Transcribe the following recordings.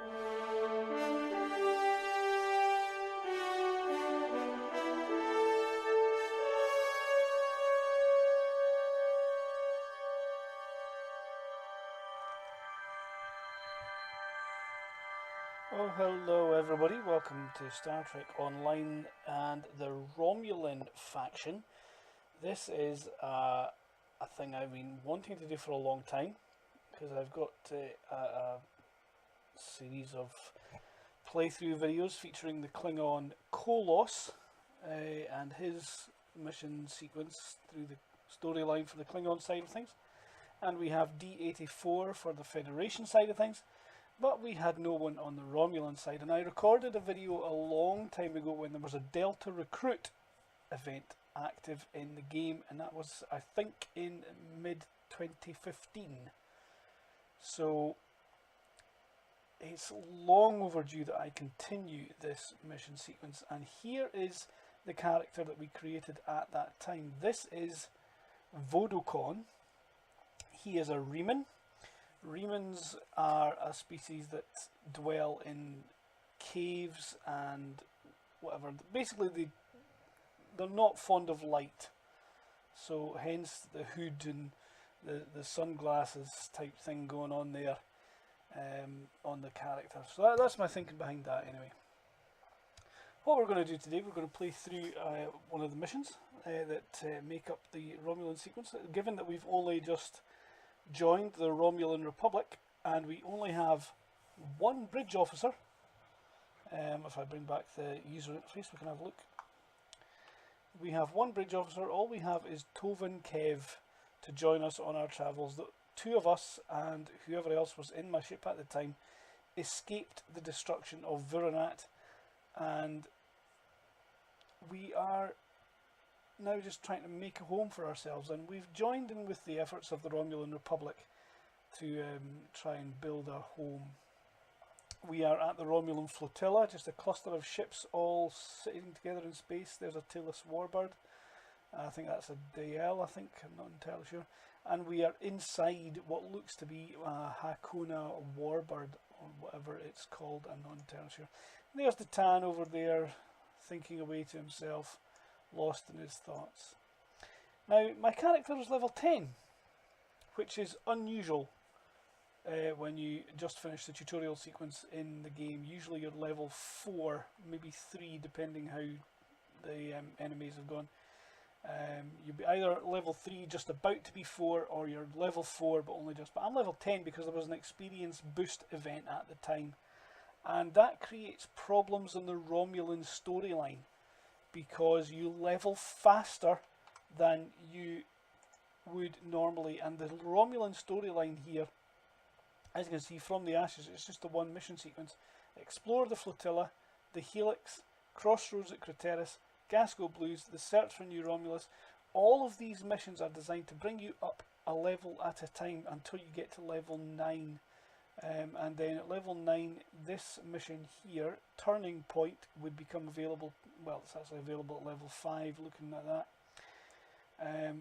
Oh, hello everybody. Welcome to Star Trek Online and the Romulan faction. This is a thing I've been wanting to do for a long time because I've got a series of playthrough videos featuring the Klingon Kolos and his mission sequence through the storyline for the Klingon side of things. And we have D84 for the Federation side of things. But we had no one on the Romulan side, and I recorded a video a long time ago when there was a Delta Recruit event active in the game, and that was, I think, in mid-2015. So it's long overdue that I continue this mission sequence, and here is the character that we created at that time. This is Vodokon. He is a Reman. Remans are a species that dwell in caves and whatever. Basically, they're not fond of light, so hence the hood and the sunglasses type thing going on there on the character. So that's my thinking behind that anyway. What we're going to do today, we're going to play through one of the missions that make up the Romulan sequence. Given that we've only just joined the Romulan Republic and we only have one bridge officer. If I bring back the user interface, we can have a look. We have one bridge officer. All we have is Tovin Kev to join us on our travels. The two of us and whoever else was in my ship at the time escaped the destruction of Vironat, and we are now just trying to make a home for ourselves, and we've joined in with the efforts of the Romulan Republic to try and build a home. We are at the Romulan flotilla, just a cluster of ships all sitting together in space. There's a tailless warbird. I think that's a DL, I'm not entirely sure. And we are inside what looks to be a Hakuna warbird, or whatever it's called, I'm not entirely sure. And there's the Tan over there, thinking away to himself, lost in his thoughts. Now, my character is level 10, which is unusual when you just finish the tutorial sequence in the game. Usually you're level 4, maybe 3, depending how the enemies have gone. You'll be either level 3, just about to be 4, or you're level 4, but only just. But I'm level 10 because there was an experience boost event at the time. And that creates problems in the Romulan storyline, because you level faster than you would normally, and the Romulan storyline here, as you can see from the ashes, it's just the one mission sequence. Explore the flotilla, the Helix, Crossroads at Craterus, Gasco Blues, the search for New Romulus. All of these missions are designed to bring you up a level at a time until you get to level 9. And then at level 9, this mission here, Turning Point, would become available. Well, it's actually available at level 5, looking at that.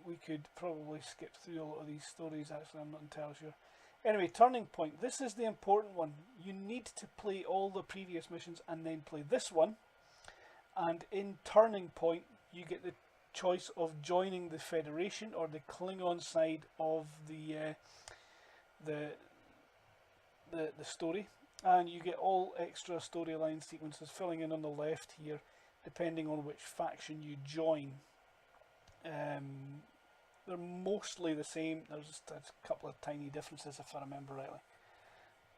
We could probably skip through a lot of these stories, actually, I'm not entirely sure. Anyway, Turning Point, this is the important one. You need to play all the previous missions and then play this one. And in Turning Point, you get the choice of joining the Federation or the Klingon side of the story, and you get all extra storyline sequences filling in on the left here, depending on which faction you join. They're mostly the same. There's just a couple of tiny differences, if I remember rightly.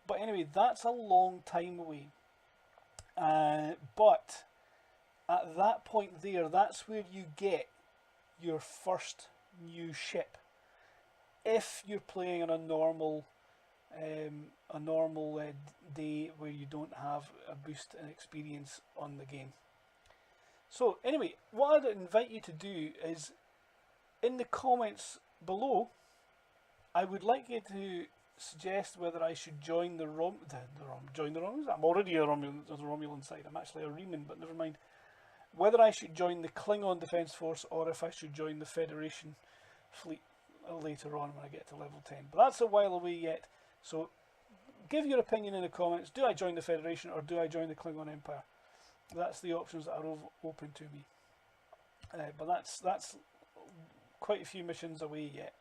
But anyway, that's a long time away. But at that point there, that's where you get your first new ship. If you're playing on a normal day where you don't have a boost in experience on the game. So anyway, what I'd invite you to do is, in the comments below, I would like you to suggest whether I should join the Romulans. I'm already on the Romulan side. I'm actually a Reman, but never mind. Whether I should join the Klingon Defence Force or if I should join the Federation fleet later on when I get to level 10. But that's a while away yet. So give your opinion in the comments. Do I join the Federation or do I join the Klingon Empire? That's the options that are open to me. But that's quite a few missions away yet.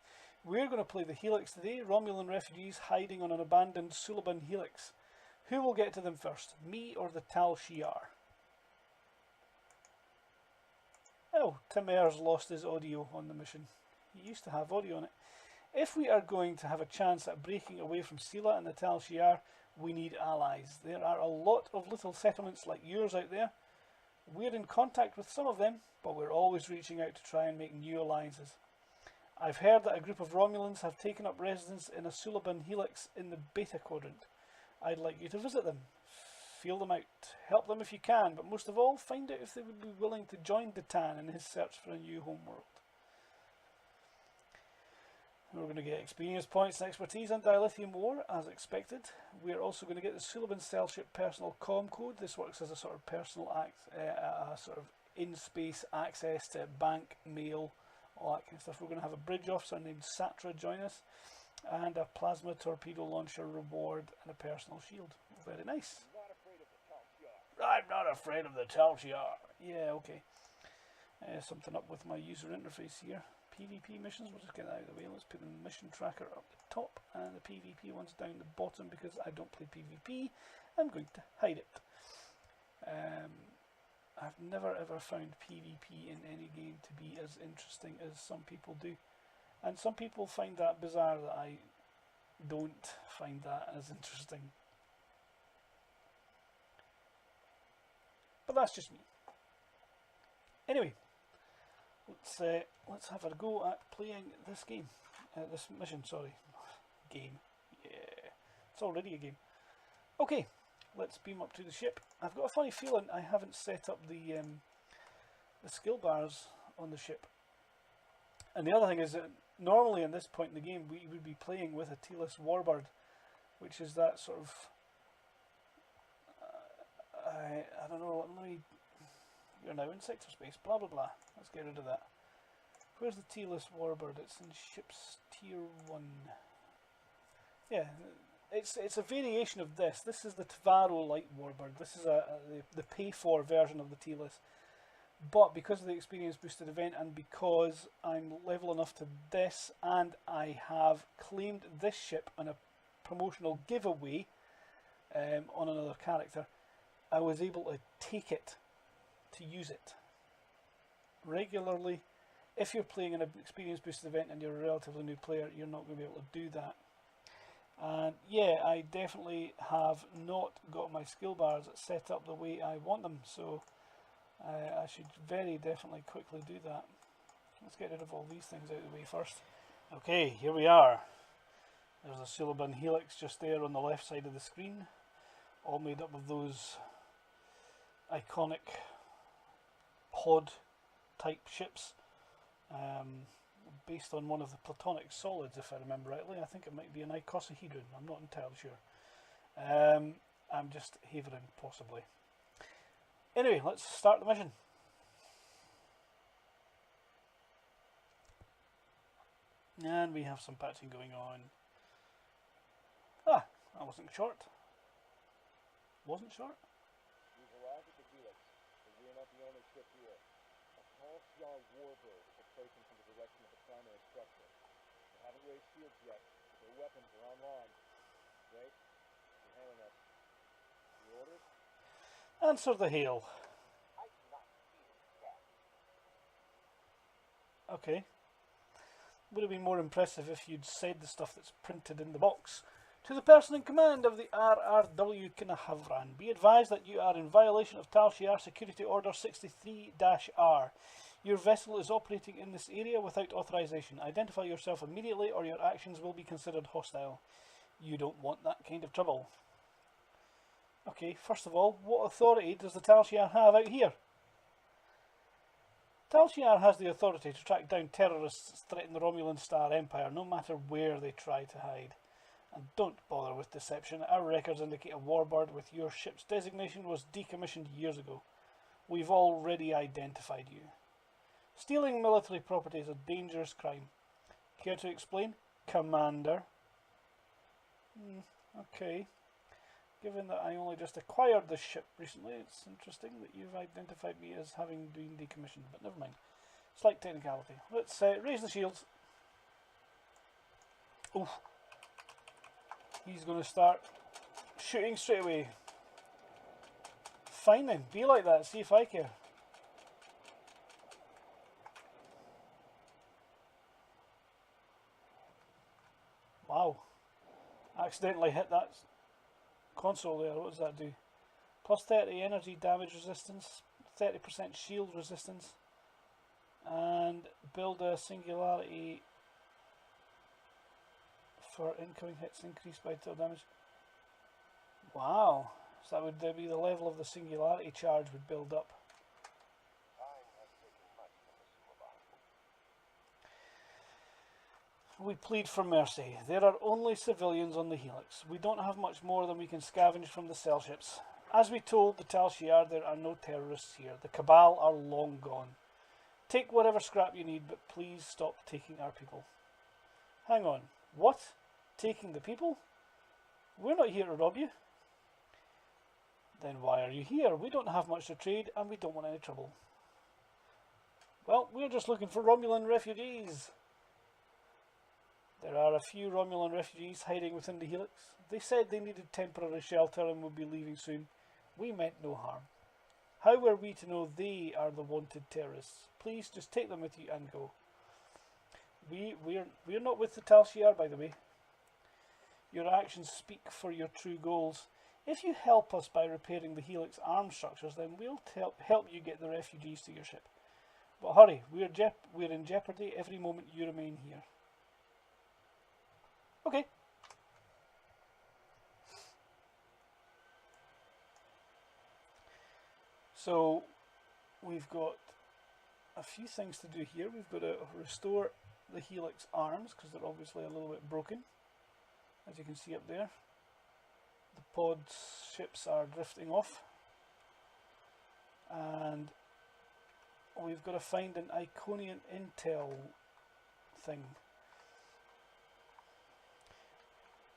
We're going to play the Helix today. Romulan refugees hiding on an abandoned Suliban Helix. Who will get to them first, me or the Tal Shiar? Oh, Tim Ayers lost his audio on the mission. He used to have audio on it. If we are going to have a chance at breaking away from Sela and the Tal Shiar, we need allies. There are a lot of little settlements like yours out there. We're in contact with some of them, but we're always reaching out to try and make new alliances. I've heard that a group of Romulans have taken up residence in a Suliban Helix in the Beta Quadrant. I'd like you to visit them, feel them out, help them if you can, but most of all, find out if they would be willing to join Datan in his search for a new homeworld. We're going to get experience points and expertise on dilithium ore, as expected. We're also going to get the Suliban Cell Ship personal comm code. This works as a sort of personal sort of in-space access to bank, mail, all that kind of stuff. We're going to have a bridge officer named Satra join us, and a plasma torpedo launcher reward and a personal shield. Very nice. I'm not afraid of the Tal Shiar. Yeah, okay. Something up with my user interface here. PvP missions, we'll just get that out of the way. Let's put the mission tracker up the top and the PvP ones down the bottom because I don't play PvP. I'm going to hide it. I've never ever found PvP in any game to be as interesting as some people do. And some people find that bizarre that I don't find that as interesting. But that's just me. Anyway, let's have a go at playing this game. This mission, sorry. Game. Yeah. It's already a game. Okay, let's beam up to the ship. I've got a funny feeling I haven't set up the skill bars on the ship. And the other thing is that normally in this point in the game we would be playing with a Telis Warbird, which is that sort of I don't know, you're now in sector space, blah blah blah. Let's get rid of that. Where's the Telis Warbird? It's in ships tier 1. Yeah, it's a variation of this. This is the Tvaro Light Warbird. This is the pay for version of the Telis. But because of the experience boosted event and because I'm level enough to this and I have claimed this ship on a promotional giveaway on another character, I was able to take it to use it regularly. If you're playing an experience boosted event and you're a relatively new player, you're not going to be able to do that. And yeah, I definitely have not got my skill bars set up the way I want them, so I should very definitely quickly do that. Let's get rid of all these things out of the way first. Okay, here we are. There's a Suliban Helix just there on the left side of the screen, all made up of those iconic pod type ships, based on one of the platonic solids, if I remember rightly. I think it might be an icosahedron, I'm not entirely sure. I'm just havering, possibly. Anyway, let's start the mission. And we have some patching going on. Ah, that wasn't short. Wasn't short? We've arrived at the Helix, but we are not the only ship here. A tall Shiar warbird is approaching from the direction of the primary structure. They haven't raised shields yet, but their weapons are online. Wait, they're hailing us. The orders? Answer the hail. I do not fear death. Okay. Would have been more impressive if you'd said the stuff that's printed in the box. To the person in command of the RRW Kinahavran, be advised that you are in violation of Tal Shiar Security Order 63-R. Your vessel is operating in this area without authorization. Identify yourself immediately or your actions will be considered hostile. You don't want that kind of trouble. Okay, first of all, what authority does the Tal Shiar have out here? Tal Shiar has the authority to track down terrorists threatening the Romulan Star Empire, no matter where they try to hide. And don't bother with deception. Our records indicate a warbird with your ship's designation was decommissioned years ago. We've already identified you. Stealing military property is a dangerous crime. Care to explain, Commander? Okay. Given that I only just acquired this ship recently, it's interesting that you've identified me as having been decommissioned, but never mind. Slight technicality. Let's raise the shields. Oof. He's going to start shooting straight away. Fine then, be like that, see if I care. Wow. Accidentally hit that console there. What does that do? Plus 30 energy damage resistance, 30% shield resistance, and build a singularity for incoming hits increased by total damage. Wow. So that would be the level of the singularity charge would build up. We plead for mercy. There are only civilians on the Helix. We don't have much more than we can scavenge from the cell ships. As we told the Tal Shiar, there are no terrorists here. The Cabal are long gone. Take whatever scrap you need, but please stop taking our people. Hang on. What? Taking the people? We're not here to rob you. Then why are you here? We don't have much to trade and we don't want any trouble. Well, we're just looking for Romulan refugees. There are a few Romulan refugees hiding within the Helix. They said they needed temporary shelter and would be leaving soon. We meant no harm. How were we to know they are the wanted terrorists? Please just take them with you and go. We're not with the Tal Shiar, by the way. Your actions speak for your true goals. If you help us by repairing the Helix arm structures, then we'll help you get the refugees to your ship. But hurry, we're in jeopardy every moment you remain here. Okay. So we've got a few things to do here. We've got to restore the Helix arms because they're obviously a little bit broken, as you can see up there. The pod ships are drifting off, and we've got to find an Iconian intel thing.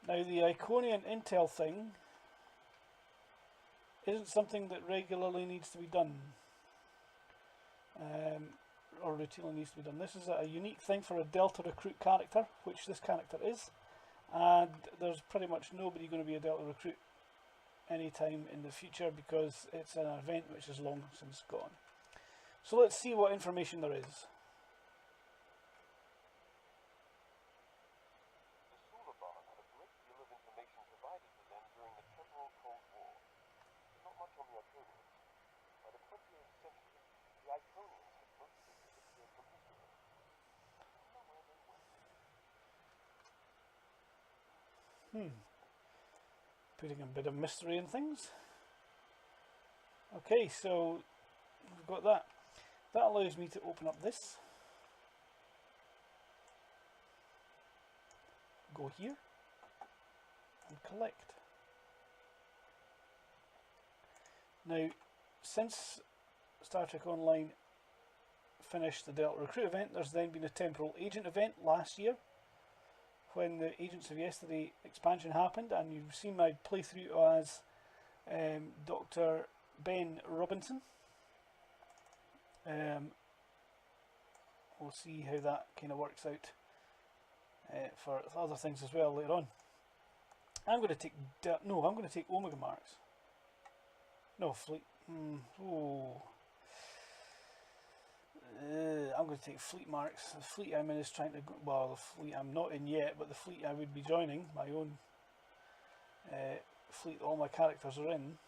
Now the Iconian intel thing isn't something that regularly needs to be done, or routinely needs to be done. This is a unique thing for a Delta Recruit character, which this character is, and there's pretty much nobody going to be a Delta Recruit anytime in the future because it's an event which is long since gone. So let's see what information there is. Putting a bit of mystery in things. Okay, so we've got that. That allows me to open up this. Go here and collect. Now, since Star Trek Online finished the Delta Recruit event, there's then been a Temporal Agent event last year when the Agents of Yesterday expansion happened, and you've seen my playthrough as Dr. Ben Robinson. We'll see how that kind of works out for other things as well later on. I'm going to take I'm going to take Omega marks. No, fleet. I'm going to take fleet marks. The fleet I'm in is trying to go, well, the fleet I'm not in yet, but the fleet I would be joining, my own fleet all my characters are in,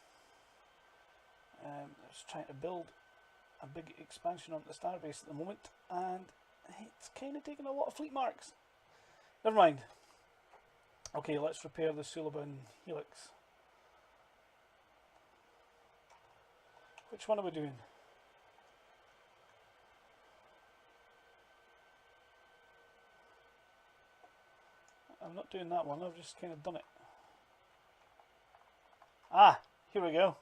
it's trying to build a big expansion on the starbase at the moment, and it's kind of taking a lot of fleet marks. Never mind. Okay, let's repair the Suliban Helix. Which one are we doing? I'm not doing that one, I've just kind of done it. Ah, here we go.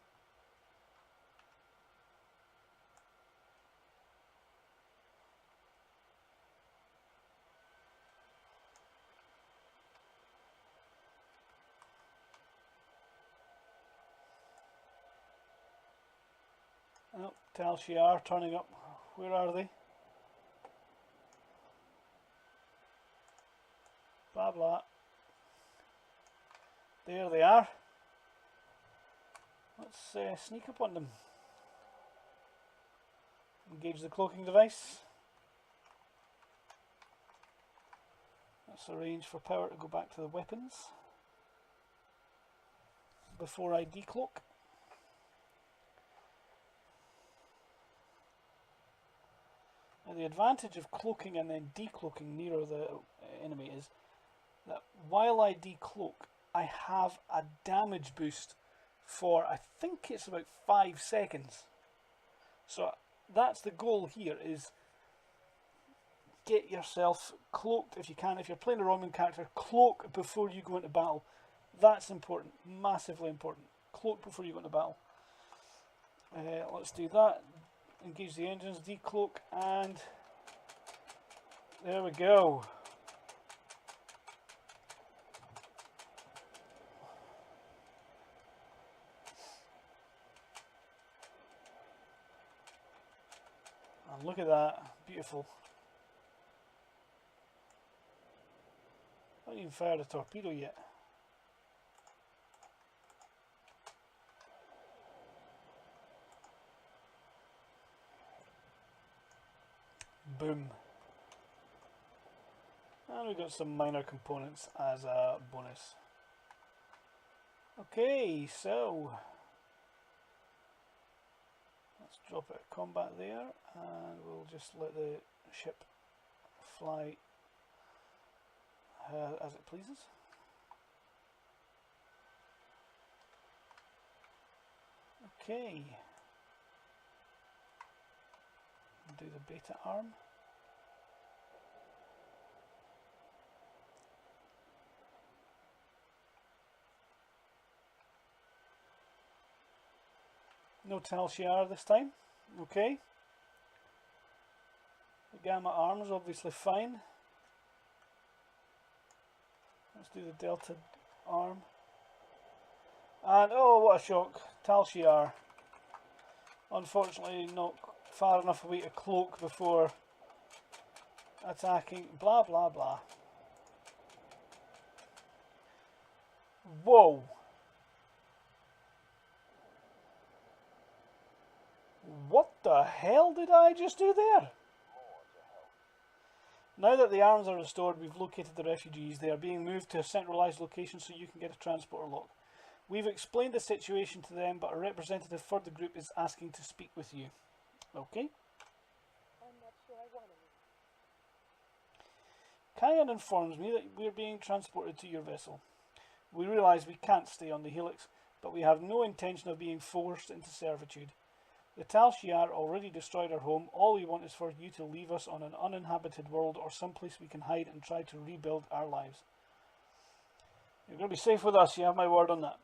Oh, Tal Shiar turning up. Where are they? Blah blah. There they are. Let's sneak up on them. Engage the cloaking device. Let's arrange for power to go back to the weapons before I decloak. Now the advantage of cloaking and then decloaking nearer the enemy is that while I decloak, I have a damage boost for, I think it's about 5 seconds. So that's the goal here, is get yourself cloaked if you can. If you're playing a Romulan character, cloak before you go into battle. That's important, massively important. Cloak before you go into battle. Let's do that. Engage the engines, decloak, and there we go. And look at that, beautiful. Not even fired a torpedo yet. Boom. And we got some minor components as a bonus. Okay, so let's drop it at combat there, and we'll just let the ship fly as it pleases. Okay. Do the beta arm. No Tal Shiar this time. Okay. The gamma arm's obviously fine. Let's do the delta arm. And oh, what a shock. Tal Shiar. Unfortunately not far enough away to cloak before attacking. Blah blah blah. Whoa. What the hell did I just do there? Now that the arms are restored, we've located the refugees. They are being moved to a centralised location so you can get a transporter lock. We've explained the situation to them, but a representative for the group is asking to speak with you. Okay. I'm not sure I want to. Kyan informs me that we're being transported to your vessel. We realise we can't stay on the Helix, but we have no intention of being forced into servitude. The Tal Shiar already destroyed our home. All we want is for you to leave us on an uninhabited world or someplace we can hide and try to rebuild our lives. You're going to be safe with us, you have my word on that.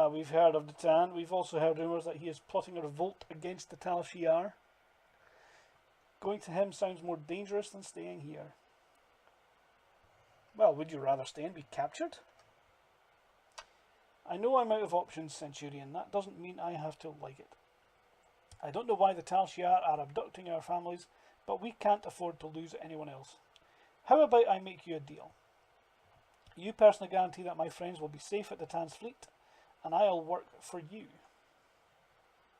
We've heard of Datan. We've also heard rumours that he is plotting a revolt against the Tal Shiar. Going to him sounds more dangerous than staying here. Well, would you rather stay and be captured? I know I'm out of options, Centurion. That doesn't mean I have to like it. I don't know why the Tal Shiar are abducting our families, but we can't afford to lose anyone else. How about I make you a deal? You personally guarantee that my friends will be safe at the Tan's fleet, and I'll work for you.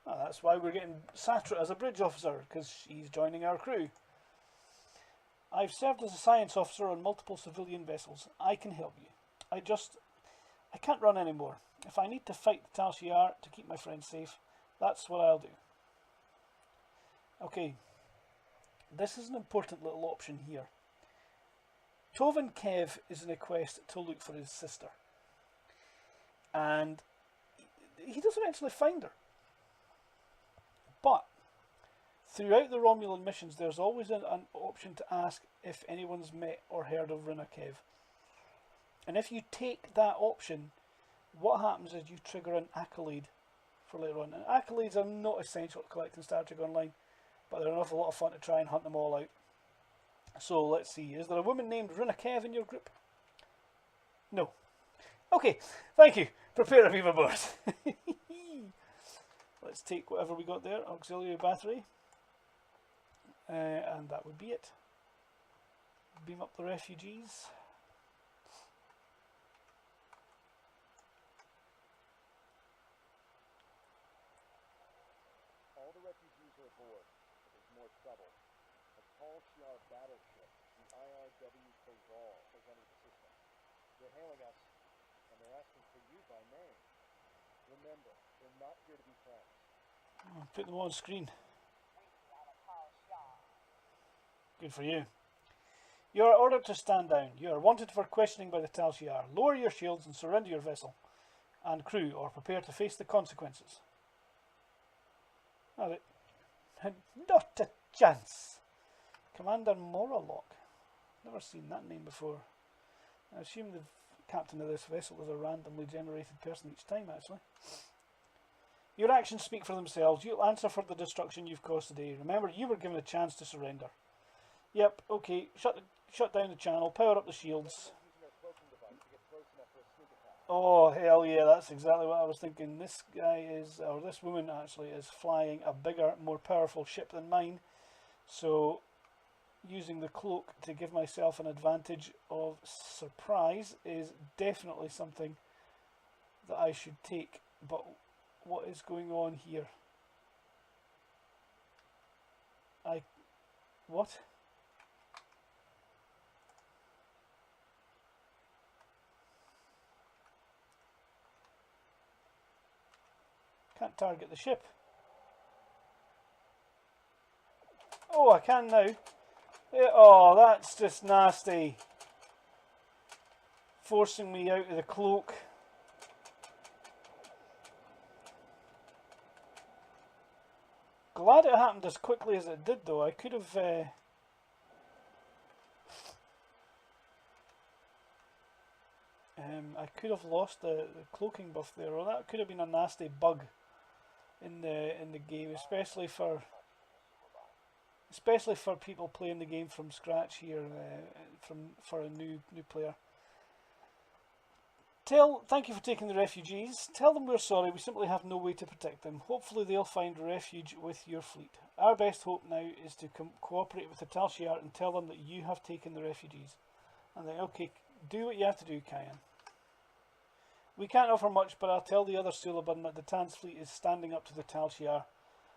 Well, that's why we're getting Satra as a bridge officer, because she's joining our crew. I've served as a science officer on multiple civilian vessels. I can help you. I can't run anymore. If I need to fight the Tal Shiar to keep my friends safe, that's what I'll do. Okay, this is an important little option here. Tovin Kev is in a quest to look for his sister. And he does eventually find her. But throughout the Romulan missions, there's always an option to ask if anyone's met or heard of Kev. And if you take that option, what happens is you trigger an accolade for later on. And accolades are not essential to collect in Star Trek Online, but they're an awful lot of fun to try and hunt them all out. So let's see, is there a woman named Kev in your group? No. Okay, thank you. Prepare a beaver board. Let's take whatever we got there, auxiliary battery, and that would be it. Beam up the refugees. All the refugees are aboard, but there's more trouble. A tall Shi'ar battleship, the IRW Kazal, has entered the system. They're hailing us, and they're asking for you by name. Remember, they're not here to be friends. Put them on screen. Good for you. You are ordered to stand down. You are wanted for questioning by the Tal Shiar. Lower your shields and surrender your vessel and crew, or prepare to face the consequences. Oh, not a chance. Commander Moralock. Never seen that name before. I assume the captain of this vessel is a randomly generated person each time, actually. Your actions speak for themselves. You'll answer for the destruction you've caused today. Remember, you were given a chance to surrender. Yep, okay. Shut down the channel. Power up the shields. Oh, hell yeah, that's exactly what I was thinking. This guy is, or this woman actually, is flying a bigger, more powerful ship than mine. So, using the cloak to give myself an advantage of surprise is definitely something that I should take. But what is going on here? What? Can't target the ship. Oh, I can now. Oh, that's just nasty. Forcing me out of the cloak. Glad it happened as quickly as it did, though. I could have... I could have lost the cloaking buff there, or that could have been a nasty bug in the game, especially for people playing the game from scratch here, for a new player. Thank you for taking the refugees. Tell them we're sorry. We simply have no way to protect them. Hopefully they'll find refuge with your fleet. Our best hope now is to cooperate with the Tal Shiar and tell them that you have taken the refugees. And then, okay, do what you have to do, Kyan. We can't offer much, but I'll tell the other Suliban that the Tan's fleet is standing up to the Tal Shiar.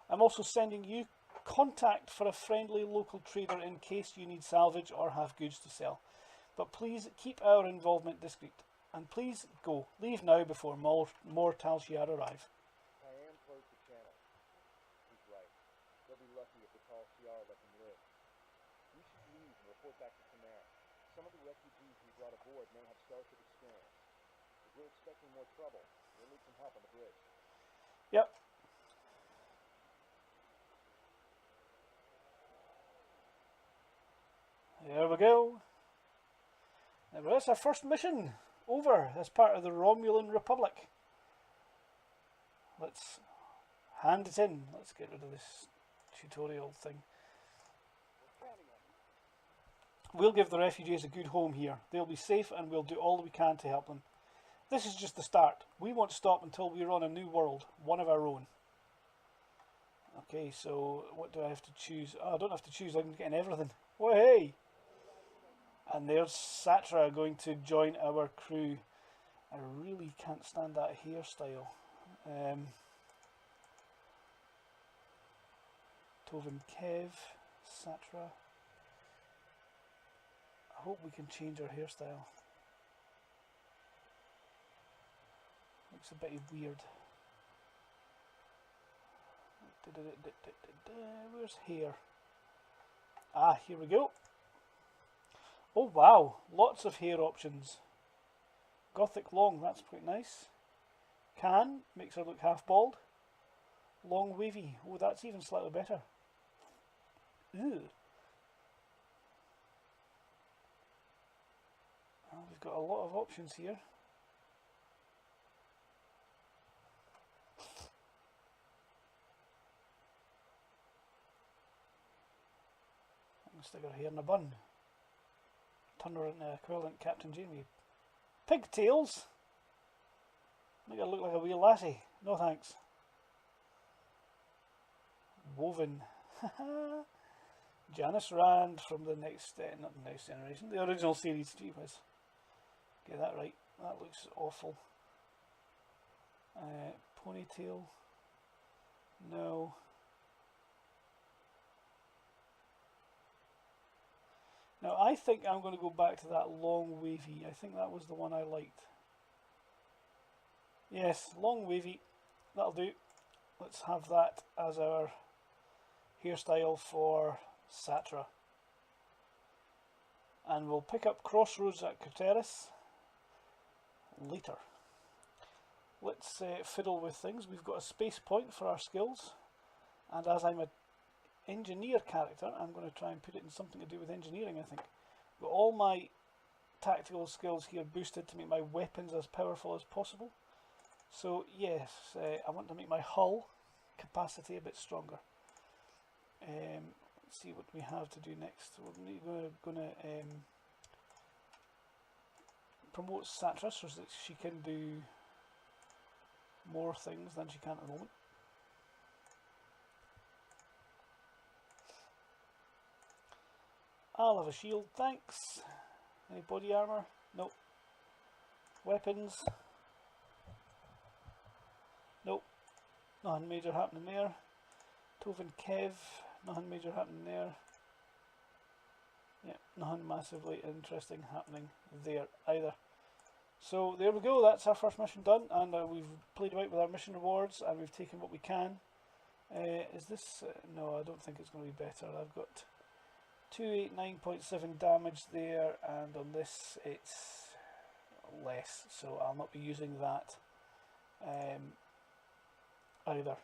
I'm also sending you contact for a friendly local trader in case you need salvage or have goods to sell. But please keep our involvement discreet. And please go. Leave now before more Tal Shiar arrive. Cayenne closed the channel. He's right. They'll be lucky if the Tal Shiar let them live. We should leave and report back to command. Some of the refugees we brought aboard may have Starship experience. If we're expecting more trouble, we'll need some help on the bridge. Yep. There we go. That's our first mission over as part of the Romulan Republic. Let's hand it in. Let's get rid of this tutorial thing. We'll give the refugees a good home here. They'll be safe and we'll do all we can to help them. This is just the start. We won't stop until we're on a new world, one of our own. Okay, so what do I have to choose? Oh, I don't have to choose, I'm getting everything. Oh, hey! And there's Satra going to join our crew. I really can't stand that hairstyle. Tovin Kev, Satra. I hope we can change our hairstyle. Looks a bit weird. Where's hair? Ah, here we go. Oh wow, lots of hair options. Gothic long, that's quite nice. Can, makes her look half bald. Long wavy, oh that's even slightly better. Ew. Well, we've got a lot of options here. I'm going to stick her hair in a bun. Turn her into equivalent Captain Jamie. Pigtails? Make her look like a wee lassie. No thanks. Woven. Janice Rand from the next, not the next generation, the original series. Gee whiz. Get that right. That looks awful. Ponytail. No. Now I think I'm going to go back to that long wavy. I think that was the one I liked. Yes, long wavy. That'll do. Let's have that as our hairstyle for Satra. And we'll pick up Crossroads at Craterus later. Let's fiddle with things. We've got a space point for our skills, and as I'm an engineer character, I'm going to try and put it in something to do with engineering. I think got all my tactical skills here boosted to make my weapons as powerful as possible. So yes, I want to make my hull capacity a bit stronger. Let's see what we have to do next. We're going to promote Satra so that she can do more things than she can at the moment. I'll have a shield, thanks. Any body armor? Nope. Weapons? Nope. Nothing major happening there. Tovin Kev, nothing major happening there. Yeah, nothing massively interesting happening there either. So there we go, that's our first mission done, and we've played about with our mission rewards and we've taken what we can. Is this, no, I don't think it's going to be better. I've got 289.7 damage there, and on this it's less, so I'll not be using that either.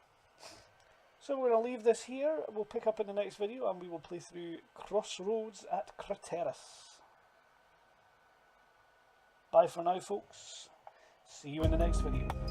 So we're going to leave this here. We'll pick up in the next video and we will play through Crossroads at Craterus. Bye for now, folks. See you in the next video.